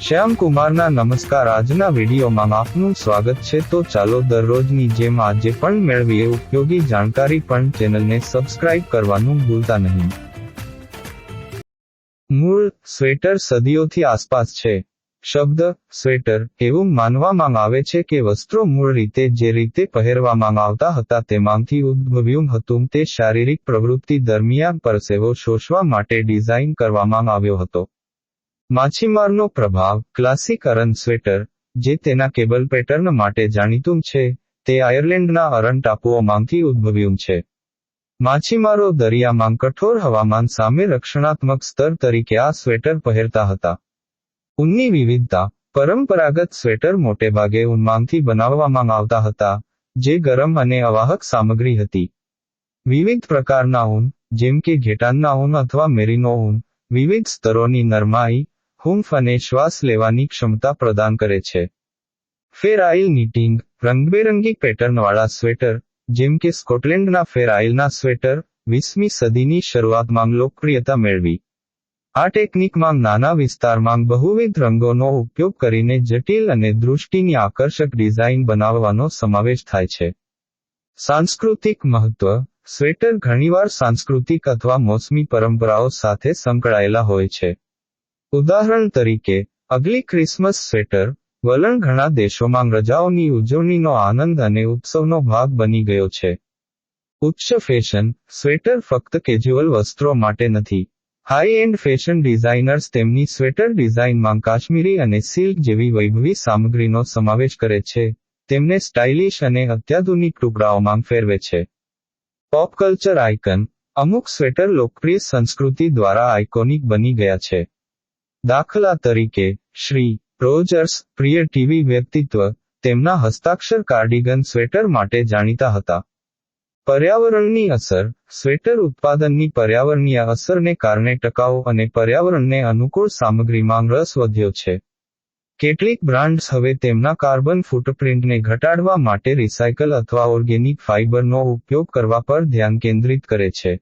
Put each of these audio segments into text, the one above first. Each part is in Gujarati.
શ્યામ કુમારના નમસ્કાર. આજના વિડીયોમાં આપનું સ્વાગત છે. તો ચાલો દરરોજની જેમ આજે પણ મેળવીએ ઉપયોગી જાણકારી, પણ ચેનલને સબસ્ક્રાઇબ કરવાનું ભૂલતા નહીં. મૂળ સ્વેટર સદીઓથી આસપાસ છે. શબ્દ સ્વેટર એવું માનવામાં આવે છે કે વસ્ત્રો મૂળ રીતે જે રીતે પહેરવામાં આવતા હતા તેમાંથી ઉદ્ભવ્યું હતું. તે શારીરિક પ્રવૃત્તિ દરમિયાન પરસેવો શોષવા માટે ડિઝાઇન કરવામાં આવ્યો હતો. માછીમારનો પ્રભાવ. ક્લાસિક અરન સ્વેટર, જે તેના કેબલ પેટર્ન માટે જાણીતું છે, તે આયર્લેન્ડના અરન ટાપુઓમાંથી ઉદ્ભવ્યું છે. માછીમારો દરિયામાં કઠોર હવામાન સામે રક્ષણાત્મક સ્તર તરીકે આ સ્વેટર પહેરતા હતા. ઊનની વિવિધતા. પરંપરાગત સ્વેટર મોટેભાગે ઊનમાંથી બનાવવામાં આવતા હતા, જે ગરમ અને અવાહક સામગ્રી હતી. વિવિધ પ્રકારના ઊન, જેમ કે ઘેટાનના ઊન અથવા મેરીનો ઊન, વિવિધ સ્તરોની નરમાઈ, હૂંફ અને શ્વાસ લેવાની ક્ષમતા પ્રદાન કરે છે. ફેર આઇલ નીટિંગ. રંગબેરંગી પેટર્નવાળા સ્વેટર, જેમ કે સ્કોટલેન્ડના ફેર આઇલના સ્વેટર, 20મી સદીની શરૂઆતમાં લોકપ્રિયતા મેળવી. આ ટેકનિકમાં નાના વિસ્તારમાં બહુવિધ રંગોનો ઉપયોગ કરીને જટિલ અને દૃષ્ટિની આકર્ષક ડિઝાઇન બનાવવાનો સમાવેશ થાય છે. સાંસ્કૃતિક મહત્વ. સ્વેટર ઘણીવાર સાંસ્કૃતિક અથવા મોસમી પરંપરાઓ સાથે સંકળાયેલા હોય છે. ઉદાહરણ તરીકે, અગલી ક્રિસમસ સ્વેટર વલણ ઘણા દેશોમાં રજાઓની ઉજવણીનો આનંદ અને ઉત્સવનો ભાગ બની ગયો છે. ઉચ્ચ ફેશન. સ્વેટર ફક્ત કેઝ્યુઅલ વસ્ત્રો માટે નથી. હાઈ-એન્ડ ફેશન ડિઝાઇનર્સ તેમની સ્વેટર ડિઝાઇનમાં કાશ્મીરી અને સિલ્ક જેવી વૈભવી સામગ્રીનો સમાવેશ કરે છે, તેમને સ્ટાઇલિશ અને અત્યાધુનિક ટુકડાઓમાં ફેરવે છે. Pop culture icon. અમુક સ્વેટર લોકપ્રિય સંસ્કૃતિ દ્વારા આઇકોનિક બની ગયા છે. દાખલા તરીકે, શ્રી રોજર્સ, પ્રિય ટીવી વ્યક્તિત્વ, તેમના હસ્તાક્ષર કાર્ડિગન સ્વેટર માટે જાણીતા હતા. પર્યાવરણની અસર. સ્વેટર ઉત્પાદનની પર્યાવરણીય અસરને કારણે ટકાઉ અને પર્યાવરણને અનુકૂળ સામગ્રીમાં રસ વધ્યો છે. કેટલીક બ્રાન્ડ્સ હવે તેમના કાર્બન ફૂટપ્રિન્ટને ઘટાડવા માટે રિસાયકલ અથવા ઓર્ગેનિક ફાઇબરનો ઉપયોગ કરવા પર ધ્યાન કેન્દ્રિત કરે છે.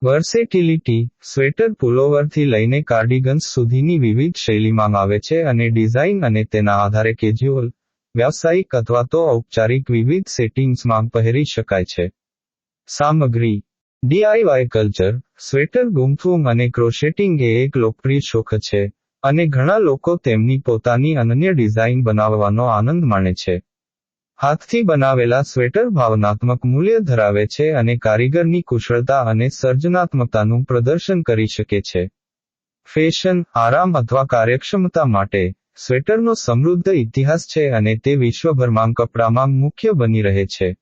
વર્સેટિલિટી. સ્વેટર પુલોવરથી લઈને કાર્ડિગન્સ સુધીની વિવિધ શૈલીમાં આવે છે અને ડિઝાઇન અને તેના આધારે કેઝ્યુઅલ, વ્યાવસાયિક અથવા તો ઔપચારિક વિવિધ સેટિંગ્સમાં પહેરી શકાય છે. સામગ્રી. DIY culture. સ્વેટર ગૂંથવું અને ક્રોશેટિંગ એ એક લોકપ્રિય શોખ છે, અને ઘણા લોકો તેમની પોતાની અનન્ય ડિઝાઇન બનાવવાનો આનંદ માણે છે. હાથથી બનાવેલા સ્વેટર ભાવનાત્મક મૂલ્ય ધરાવે છે અને કારીગરની કુશળતા અને સર્જનાત્મકતાનું પ્રદર્શન કરી શકે છે. ફેશન, આરામ અથવા કાર્યક્ષમતા માટે સ્વેટરનો સમૃદ્ધ ઇતિહાસ છે અને તે વિશ્વભરમાં કપડામાં મુખ્ય બની રહે છે.